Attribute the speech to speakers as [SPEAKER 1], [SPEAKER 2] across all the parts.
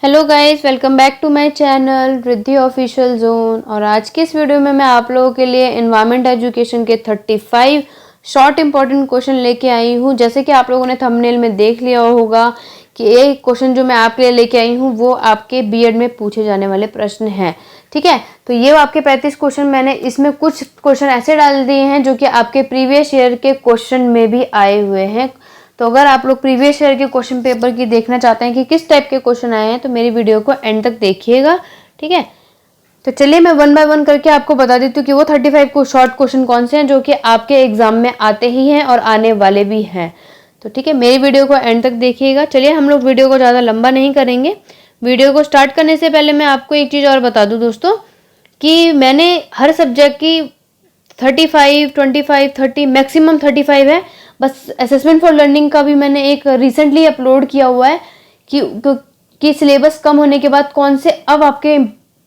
[SPEAKER 1] Hello guys, welcome back to my channel Riddhi official zone. और आज के इस वीडियो में मैं आप लोगों के लिए एनवायरमेंट एजुकेशन के 35 शॉर्ट इंपॉर्टेंट क्वेश्चन लेके आई हूँ। जैसे कि आप लोगों ने थंबनेल में देख लिया होगा कि ये क्वेश्चन जो मैं आपके लिए लेके आई हूँ वो आपके बीएड में पूछे जाने वाले प्रश्न हैं। ठीक है, तो ये आपके 35 क्वेश्चन मैंने इसमें कुछ क्वेश्चन ऐसे डाल दिए हैं जो कि आपके प्रीवियस ईयर के क्वेश्चन में भी आए हुए हैं। तो अगर आप लोग प्रीवियस ईयर के क्वेश्चन पेपर की देखना चाहते हैं कि किस टाइप के क्वेश्चन आए हैं तो मेरी वीडियो को एंड तक देखिएगा। ठीक है, तो चलिए मैं वन बाय वन करके आपको बता देती हूँ कि वो 35 को शॉर्ट क्वेश्चन कौन से हैं जो कि आपके एग्जाम में आते ही हैं और आने वाले भी हैं। तो ठीक है, मेरी वीडियो को एंड तक देखिएगा। चलिए हम लोग वीडियो को ज़्यादा लंबा नहीं करेंगे। वीडियो को स्टार्ट करने से पहले मैं आपको एक चीज़ और बता दूँ दोस्तों कि मैंने हर सब्जेक्ट की 35, 25, 30 मैक्सिमम 35 है। बस असेसमेंट फॉर लर्निंग का भी मैंने एक रिसेंटली अपलोड किया हुआ है कि सिलेबस कम होने के बाद कौन से अब आपके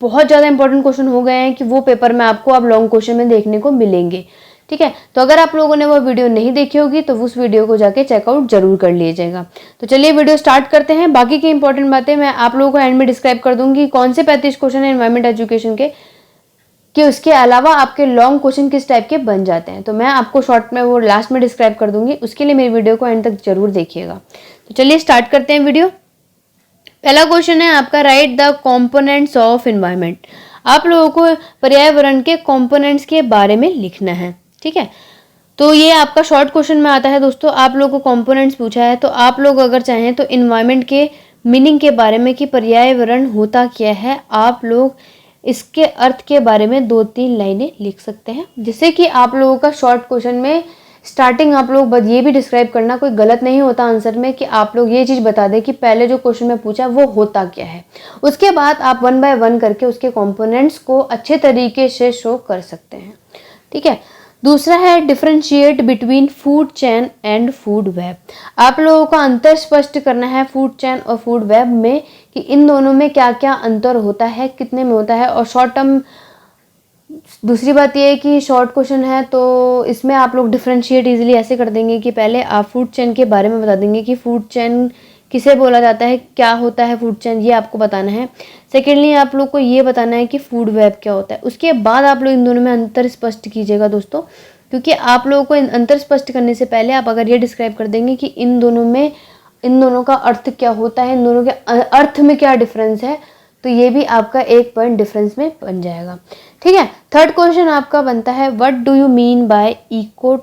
[SPEAKER 1] बहुत ज़्यादा इंपॉर्टेंट क्वेश्चन हो गए हैं कि वो पेपर में आपको अब लॉन्ग क्वेश्चन में देखने को मिलेंगे। ठीक है, तो अगर आप लोगों ने वो वीडियो नहीं देखी होगी तो उस वीडियो को जाके चेकआउट जरूर कर लीजिएगा। तो चलिए वीडियो स्टार्ट करते हैं। बाकी की इंपॉर्टेंट बातें मैं आप लोगों को एंड में डिस्क्राइब कर दूंगी कौन से 35 क्वेश्चन है एनवायरमेंट एजुकेशन के, कि उसके अलावा आपके लॉन्ग क्वेश्चन किस टाइप के बन जाते हैं। तो मैं आपको शॉर्ट में वो लास्ट में डिस्क्राइब कर दूंगी, उसके लिए मेरी वीडियो को एंड तक जरूर देखिएगा। तो चलिए स्टार्ट करते हैं वीडियो। पहला क्वेश्चन है आपका, right the components of environment. आप लोगों को पर्यावरण के कंपोनेंट्स के बारे में लिखना है। ठीक है, तो ये आपका शॉर्ट क्वेश्चन में आता है दोस्तों। आप लोगों को कंपोनेंट्स पूछा है तो आप लोग अगर चाहें तो एनवायरनमेंट के मीनिंग के बारे में कि पर्यावरण होता क्या है, आप लोग इसके अर्थ के बारे में 2-3 लाइनें लिख सकते हैं, जिससे कि आप लोगों का शॉर्ट क्वेश्चन में स्टार्टिंग आप लोग बस ये भी डिस्क्राइब करना, कोई गलत नहीं होता आंसर में, कि आप लोग ये चीज़ बता दें कि पहले जो क्वेश्चन में पूछा वो होता क्या है। उसके बाद आप वन बाय वन करके उसके कंपोनेंट्स को अच्छे तरीके से शो कर सकते हैं। ठीक है, दूसरा है differentiate between food chain and food web. आप लोगों को अंतर स्पष्ट करना है फूड चेन और फूड वेब में कि इन दोनों में क्या क्या अंतर होता है, कितने में होता है। और शॉर्ट टर्म दूसरी बात यह है कि शॉर्ट क्वेश्चन है तो इसमें आप लोग डिफरेंशिएट इजीली ऐसे कर देंगे कि पहले आप फूड चेन के बारे में बता देंगे कि फूड चेन किसे बोला जाता है, क्या होता है फूड चेन, ये आपको बताना है। सेकेंडली आप लोग को ये बताना है कि फूड वेब क्या होता है। उसके बाद आप लोग इन दोनों में अंतर स्पष्ट कीजिएगा दोस्तों, क्योंकि आप लोगों को अंतर स्पष्ट करने से पहले आप अगर ये डिस्क्राइब कर देंगे कि इन दोनों का अर्थ क्या होता है, इन दोनों के अर्थ में क्या डिफरेंस है, तो ये भी आपका 1 पॉइंट डिफरेंस में बन जाएगा। ठीक है, थर्ड क्वेश्चन आपका बनता है, what do you mean by eco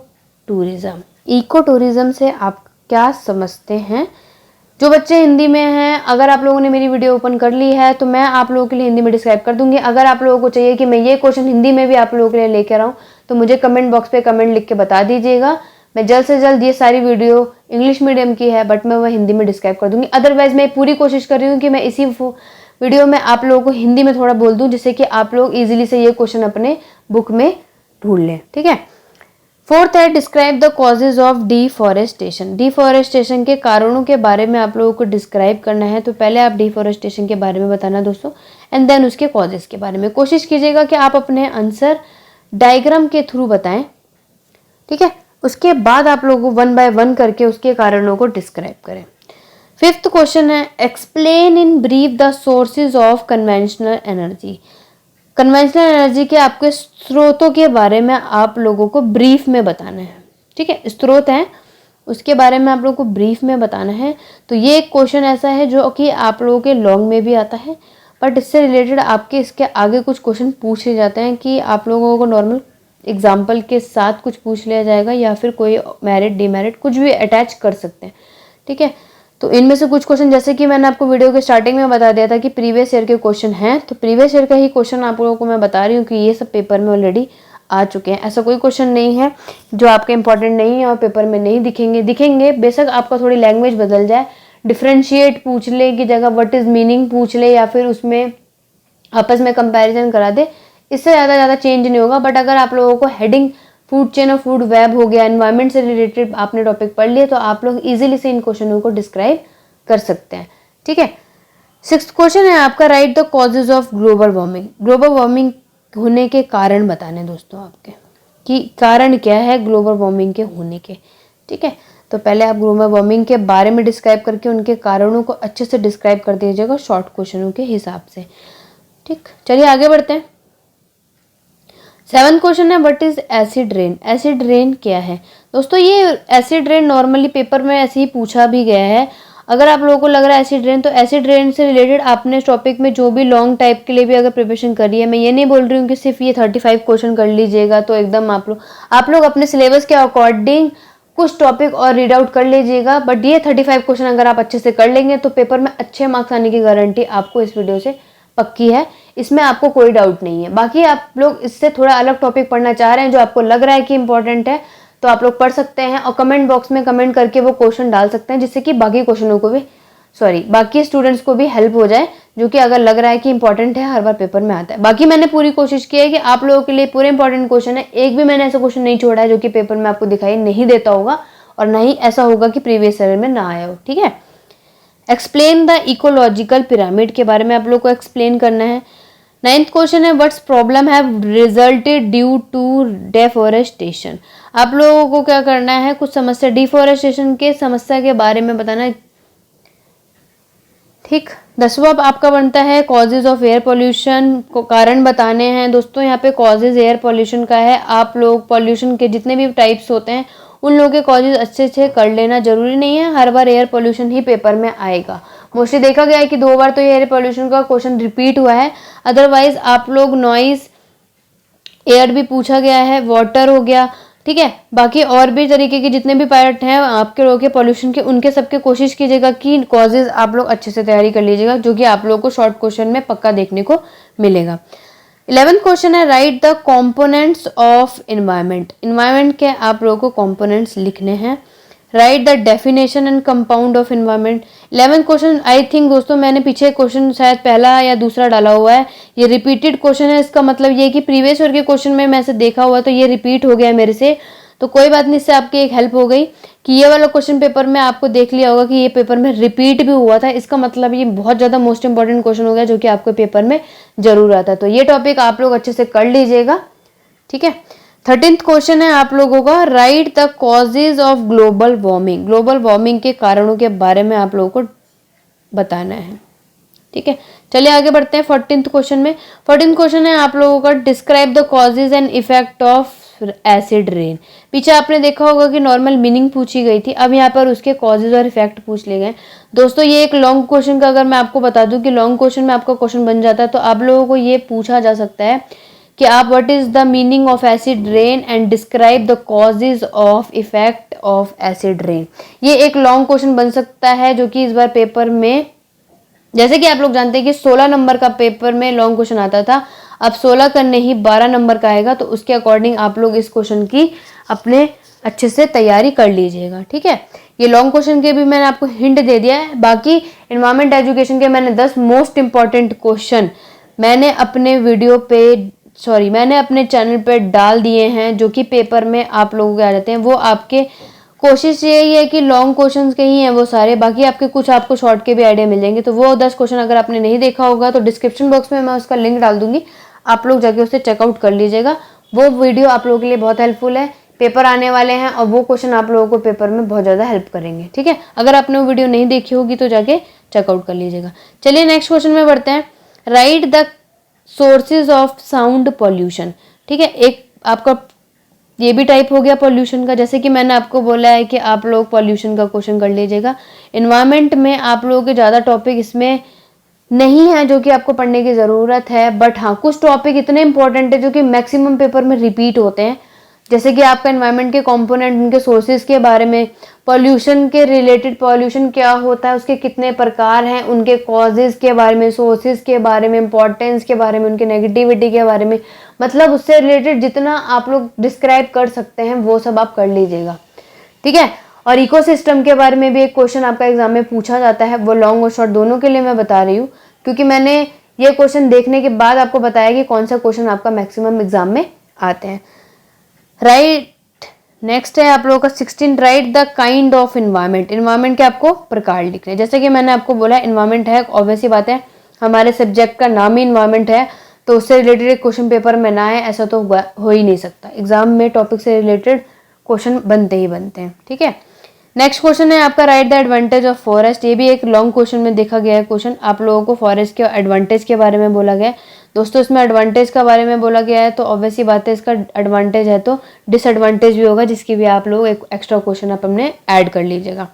[SPEAKER 1] tourism. Ecotourism से आप क्या समझते हैं। जो बच्चे हिंदी में हैं, अगर आप लोगों ने मेरी वीडियो ओपन कर ली है तो मैं आप लोगों के लिए हिंदी में डिस्क्राइब कर दूंगी। अगर आप लोगों को चाहिए कि मैं ये क्वेश्चन हिंदी में भी आप लोगों के लिए लेकर आऊँ तो मुझे कमेंट बॉक्स पे कमेंट लिख के बता दीजिएगा। मैं जल्द से जल्द, ये सारी वीडियो इंग्लिश मीडियम की है बट मैं वह हिंदी में डिस्क्राइब कर दूंगी। अदरवाइज मैं पूरी कोशिश कर रही हूँ कि मैं इसी वीडियो में आप लोगों को हिंदी में थोड़ा बोल दूं, जिससे कि आप लोग इजीली से ये क्वेश्चन अपने बुक में ढूंढ लें। ठीक है, फोर्थ है describe the causes of deforestation. Deforestation के कारणों के बारे में आप लोगों को डिस्क्राइब करना है। तो पहले आप डिफॉरेस्टेशन के बारे में बताना दोस्तों, एंड देन उसके कॉजेज के बारे में। कोशिश कीजिएगा कि आप अपने आंसर डायग्राम के थ्रू बताएं। ठीक है, उसके बाद आप लोगों को वन बाय वन करके उसके कारणों को डिस्क्राइब करें। फिफ्थ क्वेश्चन है, explain in brief the sources of conventional energy. Conventional energy के आपके स्रोतों के बारे में आप लोगों को ब्रीफ में बताना है। ठीक है, स्रोत हैं उसके बारे में आप लोगों को ब्रीफ में बताना है। तो ये एक क्वेश्चन ऐसा है जो कि आप लोगों के लॉन्ग में भी आता है, बट इससे रिलेटेड आपके इसके आगे कुछ क्वेश्चन पूछे जाते हैं कि आप लोगों को नॉर्मल एग्जाम्पल के साथ कुछ पूछ लिया जाएगा या फिर कोई मेरिट डिमेरिट कुछ भी अटैच कर सकते हैं। ठीक है, तो इनमें से कुछ क्वेश्चन, जैसे कि मैंने आपको वीडियो के स्टार्टिंग में बता दिया था कि प्रीवियस ईयर के क्वेश्चन हैं, तो प्रीवियस ईयर का ही क्वेश्चन आप लोगों को मैं बता रही हूँ कि ये सब पेपर में ऑलरेडी आ चुके हैं। ऐसा कोई क्वेश्चन नहीं है जो आपके इंपॉर्टेंट नहीं है और पेपर में नहीं दिखेंगे। बेशक आपका थोड़ी लैंग्वेज बदल जाए, डिफ्रेंशिएट पूछ ले की जगह व्हाट इज मीनिंग पूछ ले या फिर उसमें आपस में कंपेरिजन करा दे, इससे ज़्यादा चेंज नहीं होगा। बट अगर आप लोगों को हेडिंग फूड चेन और फूड वेब हो गया, एनवायरनमेंट से रिलेटेड आपने टॉपिक पढ़ लिए, तो आप लोग इजीली से इन क्वेश्चनों को डिस्क्राइब कर सकते हैं। ठीक है, सिक्स्थ क्वेश्चन है आपका, right the causes of global warming. Global warming होने के कारण बताने दोस्तों आपके कि कारण क्या है ग्लोबल वार्मिंग के होने के। ठीक है, तो पहले आप ग्लोबल वार्मिंग के बारे में डिस्क्राइब करके उनके कारणों को अच्छे से डिस्क्राइब कर दीजिएगा शॉर्ट क्वेश्चनों के हिसाब से। ठीक, चलिए आगे बढ़ते हैं। 7th क्वेश्चन है what is acid rain. Acid rain क्या है दोस्तों? ये एसिड रेन नॉर्मली पेपर में ऐसे ही पूछा भी गया है। अगर आप लोगों को लग रहा है एसिड रेन, तो एसिड रेन से रिलेटेड आपने इस टॉपिक में जो भी लॉन्ग टाइप के लिए भी अगर प्रिपरेशन करी है, मैं ये नहीं बोल रही हूँ कि सिर्फ ये 35 क्वेश्चन कर लीजिएगा तो एकदम आप लोग अपने सिलेबस के अकॉर्डिंग कुछ टॉपिक और रीड आउट कर लीजिएगा, बट ये 35 क्वेश्चन अगर आप अच्छे से कर लेंगे तो पेपर में अच्छे मार्क्स आने की गारंटी आपको इस वीडियो से पक्की है, इसमें आपको कोई डाउट नहीं है। बाकी आप लोग इससे थोड़ा अलग टॉपिक पढ़ना चाह रहे हैं जो आपको लग रहा है कि इंपॉर्टेंट है, तो आप लोग पढ़ सकते हैं और कमेंट बॉक्स में कमेंट करके वो क्वेश्चन डाल सकते हैं, जिससे कि बाकी स्टूडेंट्स को भी हेल्प हो जाए, जो कि अगर लग रहा है कि इंपॉर्टेंट है, हर बार पेपर में आता है। बाकी मैंने पूरी कोशिश की है कि आप लोगों के लिए पूरे इंपॉर्टेंट क्वेश्चन है, एक भी मैंने ऐसा क्वेश्चन नहीं छोड़ा है जो कि पेपर में आपको दिखाई नहीं देता होगा, और ना ही ऐसा होगा कि प्रीवियस ईयर में ना आया हो। ठीक है, एक्सप्लेन द इकोलॉजिकल पिरामिड के बारे में आप लोग को एक्सप्लेन करना है। 9th क्वेश्चन है what's problem have resulted due to deforestation. आप लोगों को क्या करना है, कुछ समस्या डिफोरेस्टेशन के समस्या के बारे में बताना है। ठीक, 10वां आपका बनता है कॉजेज ऑफ एयर पोल्यूशन, को कारण बताने हैं। दोस्तों यहाँ पे कॉजेज एयर पोल्यूशन का है, आप लोग पोल्यूशन के जितने भी टाइप्स होते हैं उन लोगों के कॉजेज अच्छे से कर लेना, जरूरी नहीं है हर बार एयर पोल्यूशन ही पेपर में आएगा। मोस्टली देखा गया है कि 2 बार तो एयर पोल्यूशन का क्वेश्चन रिपीट हुआ है, अदरवाइज आप लोग नॉइज एयर भी पूछा गया है, वाटर हो गया। ठीक है, बाकी और भी तरीके के जितने भी पार्ट हैं आपके लोगों के पोल्यूशन के, उनके सबके कोशिश कीजिएगा कि कॉजेज आप लोग अच्छे से तैयारी कर लीजिएगा, जो कि आप लोगों को शॉर्ट क्वेश्चन में पक्का देखने को मिलेगा। 11th क्वेश्चन है right the components of environment. Environment के आप लोगों को कंपोनेंट्स लिखने हैं। Right the definition and compound of environment. 11th question I think दोस्तों मैंने पीछे क्वेश्चन शायद पहला या दूसरा डाला हुआ है, ये रिपीटेड क्वेश्चन है। इसका मतलब ये कि प्रीवियस ईयर के क्वेश्चन में मैं से देखा हुआ तो ये रिपीट हो गया मेरे से, तो कोई बात नहीं, इससे आपकी एक हेल्प हो गई कि ये वाला क्वेश्चन पेपर में आपको देख लिया होगा कि ये पेपर में रिपीट भी हुआ था। इसका मतलब ये बहुत ज़्यादा मोस्ट इंपॉर्टेंट क्वेश्चन हो गया जो कि आपको पेपर में जरूर आता है, तो ये टॉपिक आप लोग अच्छे से कर लीजिएगा। ठीक है, 13th क्वेश्चन है आप लोगों का write the causes of global warming. Global warming के कारणों के बारे में आप लोगों को बताना है। ठीक है, चलिए आगे बढ़ते हैं 14th क्वेश्चन में। 14th क्वेश्चन है आप लोगों का describe the causes and effect of acid rain. पीछे आपने देखा होगा कि नॉर्मल मीनिंग पूछी गई थी, अब यहाँ पर उसके कॉजेज और इफेक्ट पूछ लिए गए। दोस्तों ये एक लॉन्ग क्वेश्चन का अगर मैं आपको बता दूं कि लॉन्ग क्वेश्चन में आपका क्वेश्चन बन जाता है, तो आप लोगों को ये पूछा जा सकता है कि आप what is the meaning of acid rain and describe the causes of effect of acid rain. ये एक लॉन्ग क्वेश्चन बन सकता है जो कि इस बार पेपर में, जैसे कि आप लोग जानते हैं कि 16 नंबर का पेपर में लॉन्ग क्वेश्चन आता था, अब 16 का नहीं 12 नंबर का आएगा, तो उसके अकॉर्डिंग आप लोग इस क्वेश्चन की अपने अच्छे से तैयारी कर लीजिएगा। ठीक है, ये लॉन्ग क्वेश्चन के भी मैंने आपको हिंट दे दिया है। बाकी एनवायरमेंट एजुकेशन के मैंने 10 मोस्ट इंपॉर्टेंट क्वेश्चन मैंने अपने चैनल पे डाल दिए हैं, जो कि पेपर में आप लोगों के आ जाते हैं। वो आपके कोशिश यही है कि लॉन्ग क्वेश्चंस के ही हैं वो सारे, बाकी आपके कुछ आपको शॉर्ट के भी आइडिया मिल जाएंगे। तो वो 10 क्वेश्चन अगर आपने नहीं देखा होगा तो डिस्क्रिप्शन बॉक्स में मैं उसका लिंक डाल दूंगी, आप लोग जाके उसे चेकआउट कर लीजिएगा। वो वीडियो आप लोगों के लिए बहुत हेल्पफुल है, पेपर आने वाले हैं और वो क्वेश्चन आप लोगों को पेपर में बहुत ज़्यादा हेल्प करेंगे। ठीक है, अगर आपने वो वीडियो नहीं देखी होगी तो जाके चेकआउट कर लीजिएगा। चलिए नेक्स्ट क्वेश्चन में बढ़ते हैं। Right the sources of sound pollution. ठीक है, एक आपका ये भी टाइप हो गया पॉल्यूशन का, जैसे कि मैंने आपको बोला है कि आप लोग पॉल्यूशन का क्वेश्चन कर लीजिएगा। एनवायरनमेंट में आप लोगों के ज़्यादा टॉपिक इसमें नहीं है जो कि आपको पढ़ने की ज़रूरत है, बट हाँ कुछ टॉपिक इतने इंपॉर्टेंट है जो कि मैक्सिमम पेपर में रिपीट होते हैं, जैसे कि आपका एनवायरनमेंट के कंपोनेंट, उनके सोर्सेज के बारे में, पॉल्यूशन के रिलेटेड पॉल्यूशन क्या होता है, उसके कितने प्रकार हैं, उनके कॉजेज के बारे में, सोर्सेज के बारे में, इंपॉर्टेंस के बारे में, उनके नेगेटिविटी के बारे में, मतलब उससे रिलेटेड जितना आप लोग डिस्क्राइब कर सकते हैं वो सब आप कर लीजिएगा। ठीक है, और इकोसिस्टम के बारे में भी एक क्वेश्चन आपका एग्जाम में पूछा जाता है, वो लॉन्ग और शॉर्ट दोनों के लिए मैं बता रही हूँ, क्योंकि मैंने ये क्वेश्चन देखने के बाद आपको बताया कि कौन सा क्वेश्चन आपका मैक्सिमम एग्जाम में आते हैं। राइट, नेक्स्ट है आप लोगों का 16 right the kind of environment. Environment के आपको प्रकार लिखने हैं, जैसे कि मैंने आपको बोला एनवायरनमेंट है, ऑब्वियस सी बात है हमारे सब्जेक्ट का नाम ही एनवायरनमेंट है, तो उससे रिलेटेड क्वेश्चन पेपर में ना आए ऐसा तो हो ही नहीं सकता। एग्जाम में टॉपिक से रिलेटेड क्वेश्चन बनते ही बनते हैं। ठीक है, नेक्स्ट क्वेश्चन है आपका right the advantage of forest. ये भी एक लॉन्ग क्वेश्चन में देखा गया है क्वेश्चन। आप लोगों को फॉरेस्ट के एडवांटेज के बारे में बोला गया है। दोस्तों इसमें एडवांटेज के बारे में बोला गया है तो ऑब्वियस ही बात है, इसका एडवांटेज है तो डिसएडवांटेज भी होगा, जिसकी भी आप लोग एक एक्स्ट्रा क्वेश्चन आप अपने ऐड कर लीजिएगा।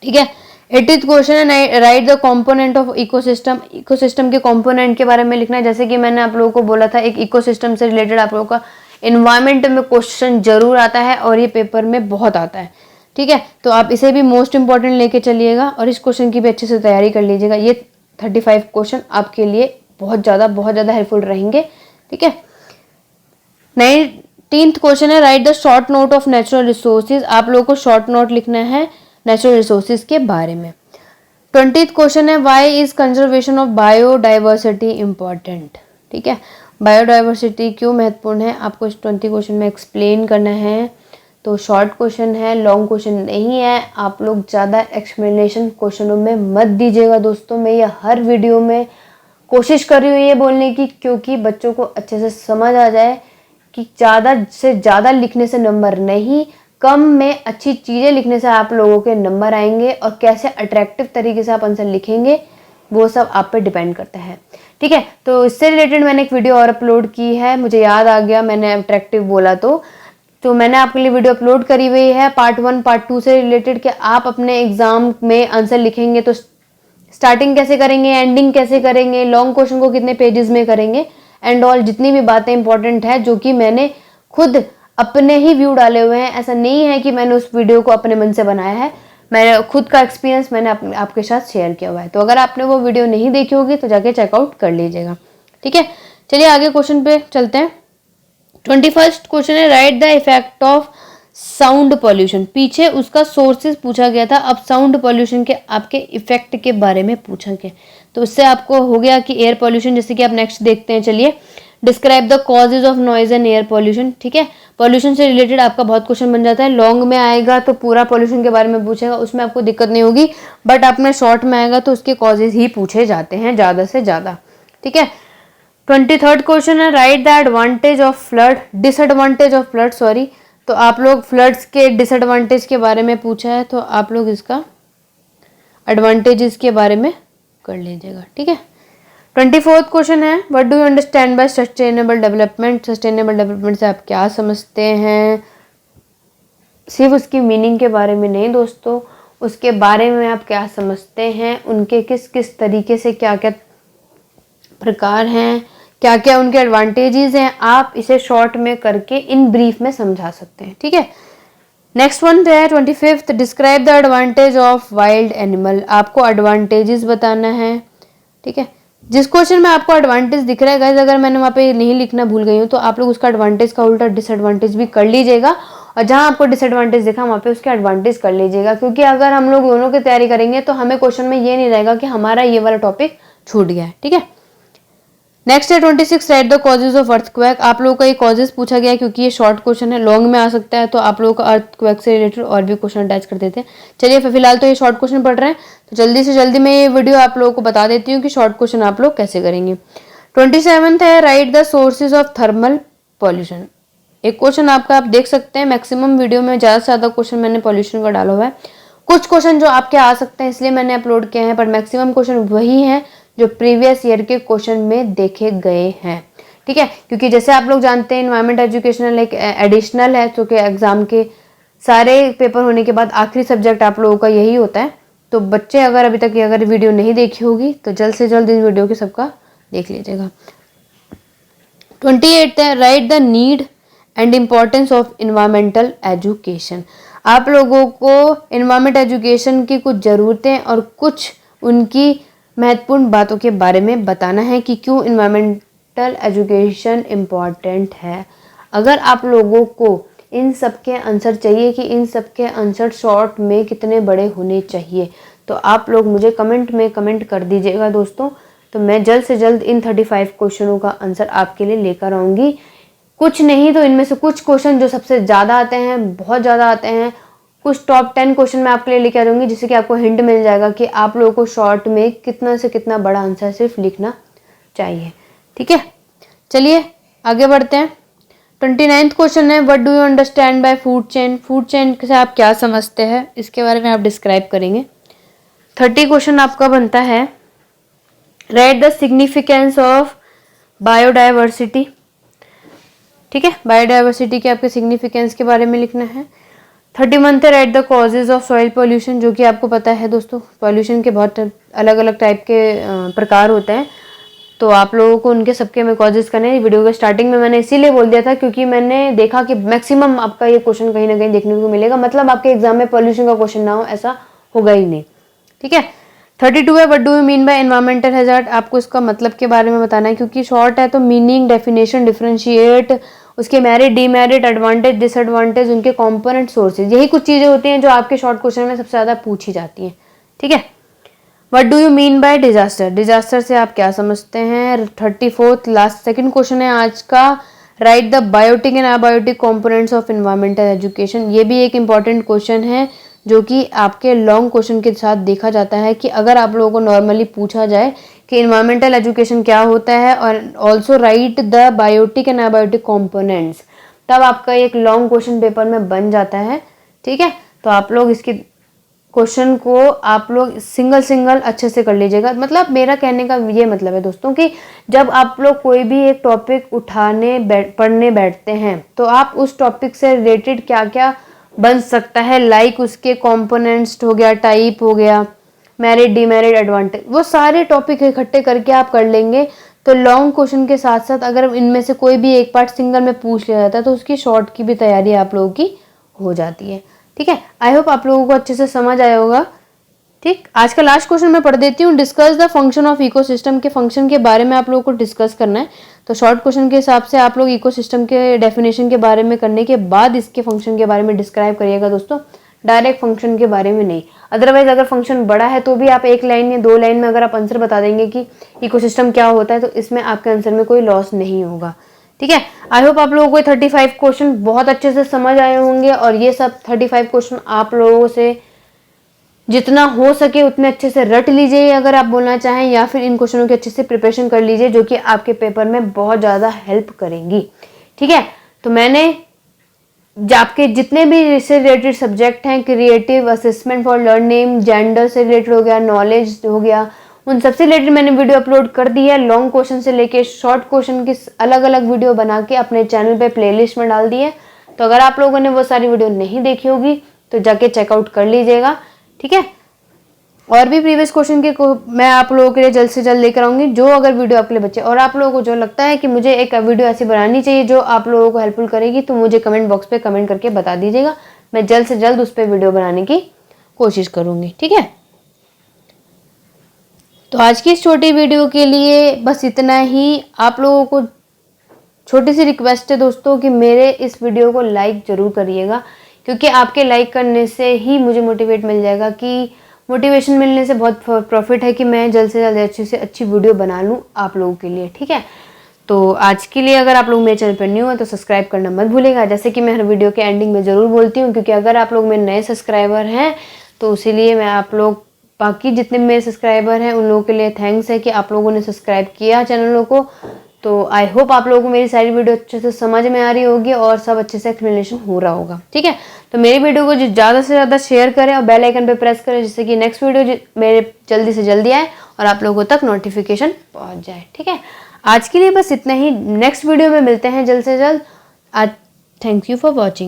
[SPEAKER 1] ठीक है, 80th क्वेश्चन है right the component of ecosystem. Ecosystem के कंपोनेंट के बारे में लिखना है। जैसे कि मैंने आप लोगों को बोला था, एक इकोसिस्टम से रिलेटेड आप लोगों का एनवायरमेंट में क्वेश्चन जरूर आता है और ये पेपर में बहुत आता है। ठीक है, तो आप इसे भी मोस्ट इंपॉर्टेंट लेके चलिएगा और इस क्वेश्चन की भी अच्छे से तैयारी कर लीजिएगा। ये 35 क्वेश्चन आपके लिए बहुत ज़्यादा हेल्पफुल रहेंगे। ठीक है, 19th क्वेश्चन है right the short note of natural resources. आप लोगों को शॉर्ट नोट लिखना है नेचुरल रिसोर्सेज के बारे में। 20th क्वेश्चन है why is conservation of biodiversity important. ठीक है, बायोडाइवर्सिटी क्यों महत्वपूर्ण है आपको इस 20 क्वेश्चन में एक्सप्लेन करना है। तो शॉर्ट क्वेश्चन है, लॉन्ग क्वेश्चन नहीं है। आप लोग ज़्यादा एक्सप्लेनेशन क्वेश्चनों में मत दीजिएगा दोस्तों। मैं ये हर वीडियो में कोशिश कर रही हूँ ये बोलने की, क्योंकि बच्चों को अच्छे से समझ आ जाए कि ज़्यादा से ज़्यादा लिखने से नंबर नहीं, कम में अच्छी चीज़ें लिखने से आप लोगों के नंबर आएंगे और कैसे अट्रैक्टिव तरीके से आप आंसर लिखेंगे वो सब आप पे डिपेंड करता है। ठीक है, तो इससे रिलेटेड मैंने एक वीडियो और अपलोड की है, मुझे याद आ गया मैंने अट्रैक्टिव बोला तो मैंने आपके लिए वीडियो अपलोड करी हुई है पार्ट 1 पार्ट 2 से रिलेटेड कि आप अपने एग्जाम में आंसर लिखेंगे तो स्टार्टिंग कैसे करेंगे, एंडिंग कैसे करेंगे, लॉन्ग क्वेश्चन को कितने पेजेस में करेंगे एंड ऑल, जितनी भी बातें इंपॉर्टेंट है जो कि मैंने खुद अपने ही व्यू डाले हुए हैं। ऐसा नहीं है कि मैंने उस वीडियो को अपने मन से बनाया है, मैंने खुद का एक्सपीरियंस मैंने आपके साथ शेयर किया हुआ है। तो अगर आपने वो वीडियो नहीं देखी होगी तो जाके चेकआउट कर लीजिएगा। ठीक है, चलिए आगे क्वेश्चन पे चलते हैं। 21st क्वेश्चन है right the effect of sound pollution. पीछे उसका सोर्सेज पूछा गया था, अब साउंड पॉल्यूशन के आपके इफेक्ट के बारे में पूछा गया। तो उससे आपको हो गया कि एयर पॉल्यूशन, जैसे कि आप नेक्स्ट देखते हैं। चलिए, describe the causes of noise and air pollution. ठीक है, पॉल्यूशन से रिलेटेड आपका बहुत क्वेश्चन बन जाता है। लॉन्ग में आएगा तो पूरा पॉल्यूशन के बारे में पूछेगा, उसमें आपको दिक्कत नहीं होगी, बट आपने शॉर्ट में आएगा तो उसके कॉजेज ही पूछे जाते हैं ज़्यादा से ज़्यादा। ठीक है, 23rd क्वेश्चन है right the advantage of flood, disadvantage of flood, sorry. तो आप लोग फ्लड्स के डिसएडवांटेज के बारे में पूछा है तो आप लोग इसका एडवांटेजेस के बारे में कर लीजिएगा। ठीक है, 24th क्वेश्चन है what do you understand by sustainable development. Sustainable development से आप क्या समझते हैं, सिर्फ उसकी मीनिंग के बारे में नहीं दोस्तों, उसके बारे में आप क्या समझते हैं, उनके किस किस तरीके से क्या क्या प्रकार हैं, क्या क्या उनके एडवांटेजेस हैं, आप इसे शॉर्ट में करके इन ब्रीफ में समझा सकते हैं। ठीक है, नेक्स्ट वन है 25th describe the advantage of wild animal. आपको एडवांटेजेस बताना है। ठीक है, जिस क्वेश्चन में आपको एडवांटेज दिख रहा है गाइस, अगर मैंने वहाँ पे नहीं लिखना भूल गई हूँ तो आप लोग उसका एडवांटेज का उल्टा डिसएडवांटेज भी कर लीजिएगा, और जहाँ आपको डिसएडवांटेज दिखा वहाँ पे उसके एडवांटेज कर लीजिएगा, क्योंकि अगर हम लोग दोनों की तैयारी करेंगे तो हमें क्वेश्चन में ये नहीं रहेगा कि हमारा ये वाला टॉपिक छूट गया है। ठीक है, नेक्स्ट है 26 right the causes of earthquake. आप लोगों का ये कॉजेज पूछा गया है क्योंकि ये शॉर्ट क्वेश्चन है, लॉन्ग में आ सकता है तो आप लोगों का अर्थक्वेक से रिलेटेड और भी क्वेश्चन अटैच कर देते हैं। चलिए फिलहाल तो ये शॉर्ट क्वेश्चन पढ़ रहे हैं तो जल्दी से जल्दी मैं ये वीडियो आप लोगों को बता देती हूँ कि शॉर्ट क्वेश्चन आप लोग कैसे करेंगे। 27th है right the sources of thermal pollution. एक क्वेश्चन आपका आप देख सकते हैं, मैक्सिमम वीडियो में ज़्यादा से ज़्यादा क्वेश्चन मैंने पॉल्यूशन का डाला हुआ है। कुछ क्वेश्चन जो आपके आ सकते हैं इसलिए मैंने अपलोड किए हैं, पर मैक्सिमम क्वेश्चन वही हैं जो प्रीवियस ईयर के क्वेश्चन में देखे गए हैं। ठीक है, क्योंकि जैसे आप लोग जानते हैं एनवायरमेंट एजुकेशनल एक एडिशनल है, तो कि एग्जाम के सारे पेपर होने के बाद आखिरी सब्जेक्ट आप लोगों का यही होता है। तो बच्चे अगर अभी तक अगर वीडियो नहीं देखी होगी तो जल्द से जल्द इस वीडियो के सबका देख लीजिएगा। 28 है right the need and importance of environmental education. आप लोगों को इन्वायरमेंट एजुकेशन की कुछ ज़रूरतें और कुछ उनकी महत्वपूर्ण बातों के बारे में बताना है कि क्यों इन्वायरमेंटल एजुकेशन इम्पॉर्टेंट है। अगर आप लोगों को इन सब के आंसर चाहिए कि इन सब के आंसर शॉर्ट में कितने बड़े होने चाहिए तो आप लोग मुझे कमेंट में कमेंट कर दीजिएगा दोस्तों, तो मैं जल्द से जल्द इन 35 क्वेश्चनों का आंसर आपके लिए लेकर आऊँगी। कुछ नहीं तो इनमें से कुछ क्वेश्चन जो सबसे ज़्यादा आते हैं, बहुत ज़्यादा आते हैं, कुछ टॉप 10 क्वेश्चन मैं आपके लिए लेकर आ दूँगी, जिससे कि आपको हिंट मिल जाएगा कि आप लोगों को शॉर्ट में कितना से कितना बड़ा आंसर सिर्फ लिखना चाहिए। ठीक है, चलिए आगे बढ़ते हैं। 29th क्वेश्चन है, what do you understand by food chain. Food chain से आप क्या समझते हैं, इसके बारे में आप डिस्क्राइब करेंगे। 30 क्वेश्चन आपका बनता है, right the significance of biodiversity. ठीक है, बायोडाइवर्सिटी के आपके सिग्निफिकेंस के बारे में लिखना है। 31 है, right the causes of soil pollution, जो कि आपको पता है दोस्तों, पॉल्यूशन के बहुत अलग अलग टाइप के प्रकार होते हैं, तो आप लोगों को उनके सबके में कॉजेज करने हैं। वीडियो के स्टार्टिंग में मैंने इसीलिए बोल दिया था क्योंकि मैंने देखा कि मैक्सिमम आपका ये क्वेश्चन कहीं ना कहीं देखने को मिलेगा, मतलब आपके एग्जाम में पॉल्यूशन का क्वेश्चन ना हो ऐसा होगा ही नहीं। ठीक है, 32 है, what do you mean bye environmental hazard. आपको इसका मतलब के बारे में बताना है, क्योंकि शॉर्ट है तो मीनिंग, डेफिनेशन, डिफरेंशिएट, उसके मेरिट, डीमेरिट, एडवांटेज, डिसएडवांटेज, उनके कंपोनेंट, सोर्सेज, यही कुछ चीजें होती हैं जो आपके शॉर्ट क्वेश्चन में सबसे ज्यादा पूछी जाती हैं। ठीक है, what do you mean bye disaster. Disaster से आप क्या समझते हैं। 34 लास्ट सेकंड क्वेश्चन है आज का, write the biotic and abiotic components of environmental education. ये भी एक इंपॉर्टेंट क्वेश्चन है जो कि आपके लॉन्ग क्वेश्चन के साथ देखा जाता है कि अगर आप लोगों को नॉर्मली पूछा जाए कि एनवायरमेंटल एजुकेशन क्या होता है और also write the biotic and abiotic components, तब आपका एक लॉन्ग क्वेश्चन पेपर में बन जाता है। ठीक है, तो आप लोग इसके क्वेश्चन को आप लोग सिंगल अच्छे से कर लीजिएगा। मतलब मेरा कहने का ये मतलब है दोस्तों कि जब आप लोग कोई भी एक टॉपिक पढ़ने बैठते हैं तो आप उस टॉपिक से रिलेटेड क्या क्या बन सकता है, लाइक उसके कंपोनेंट्स हो गया, टाइप हो गया, मेरिट, डीमेरिट, एडवांटेज, वो सारे टॉपिक इकट्ठे करके आप कर लेंगे तो लॉन्ग क्वेश्चन के साथ साथ अगर इनमें से कोई भी एक पार्ट सिंगल में पूछ लिया जाता है तो उसकी शॉर्ट की भी तैयारी आप लोगों की हो जाती है। ठीक है, आई होप आप लोगों को अच्छे से समझ आया होगा। ठीक, आज का लास्ट क्वेश्चन मैं पढ़ देती हूँ, discuss the function of ecosystem. के फंक्शन के बारे में आप लोगों को डिस्कस करना है, तो शॉर्ट क्वेश्चन के हिसाब से आप लोग इकोसिस्टम के डेफिनेशन के बारे में करने के बाद इसके फंक्शन के बारे में डिस्क्राइब करिएगा दोस्तों, डायरेक्ट फंक्शन के बारे में नहीं। अदरवाइज अगर फंक्शन बड़ा है तो भी आप 1 लाइन या 2 लाइन में अगर आप आंसर बता देंगे कि इकोसिस्टम क्या होता है तो इसमें आपके आंसर में कोई लॉस नहीं होगा। ठीक है, आई होप आप लोगों को 35 क्वेश्चन बहुत अच्छे से समझ आए होंगे और ये सब 35 क्वेश्चन आप लोगों से जितना हो सके उतने अच्छे से रट लीजिए अगर आप बोलना चाहें, या फिर इन क्वेश्चनों की अच्छे से प्रिपरेशन कर लीजिए जो कि आपके पेपर में बहुत ज़्यादा हेल्प करेंगी। ठीक है, तो मैंने आपके जितने भी इससे रिलेटेड सब्जेक्ट हैं, creative, assessment for learning, gender से रिलेटेड हो गया, नॉलेज हो गया, उन सबसे रिलेटेड मैंने वीडियो अपलोड कर दी है। लॉन्ग क्वेश्चन से लेके शॉर्ट क्वेश्चन की अलग अलग वीडियो बना के अपने चैनल पे प्लेलिस्ट में डाल दी है, तो अगर आप लोगों ने वो सारी वीडियो नहीं देखी होगी तो जाके चेकआउट कर लीजिएगा। ठीक है, और भी प्रीवियस क्वेश्चन के मैं आप लोगों के लिए जल्द से जल्द लेकर आऊंगी, जो अगर वीडियो आपके लिए बचे और आप लोगों को जो लगता है कि मुझे एक वीडियो ऐसी बनानी चाहिए जो आप लोगों को हेल्पफुल करेगी तो मुझे कमेंट बॉक्स पे कमेंट करके बता दीजिएगा, मैं जल्द से जल्द उस पर वीडियो बनाने की कोशिश करूंगी। ठीक है, तो आज की इस छोटी वीडियो के लिए बस इतना ही। आप लोगों को छोटी सी रिक्वेस्ट है दोस्तों कि मेरे इस वीडियो को लाइक जरूर करिएगा, क्योंकि आपके लाइक करने से ही मुझे मोटिवेट मिल जाएगा, कि मोटिवेशन मिलने से बहुत प्रॉफिट है कि मैं जल्द से जल्द अच्छी से अच्छी वीडियो बना लूँ आप लोगों के लिए। ठीक है, तो आज के लिए अगर आप लोग मेरे चैनल पर न्यू हैं तो सब्सक्राइब करना मत भूलेगा, जैसे कि मैं हर वीडियो के एंडिंग में ज़रूर बोलती हूँ, क्योंकि अगर आप लोग मेरे नए सब्सक्राइबर हैं तो इसीलिए मैं आप लोग बाकी जितने मेरे सब्सक्राइबर हैं उन लोगों के लिए थैंक्स है कि आप लोगों ने सब्सक्राइब किया चैनलों को। तो आई होप आप लोगों को मेरी सारी वीडियो अच्छे से समझ में आ रही होगी और सब अच्छे से एक्सप्लेनेशन हो रहा होगा। ठीक है, तो मेरी वीडियो को ज़्यादा से ज़्यादा शेयर करें और बेल आइकन पे प्रेस करें, जिससे कि नेक्स्ट वीडियो मेरे जल्दी से जल्दी आए और आप लोगों तक नोटिफिकेशन पहुँच जाए। ठीक है, आज के लिए बस इतना ही, नेक्स्ट वीडियो में मिलते हैं जल्द से जल्द। आज थैंक यू फॉर वॉचिंग।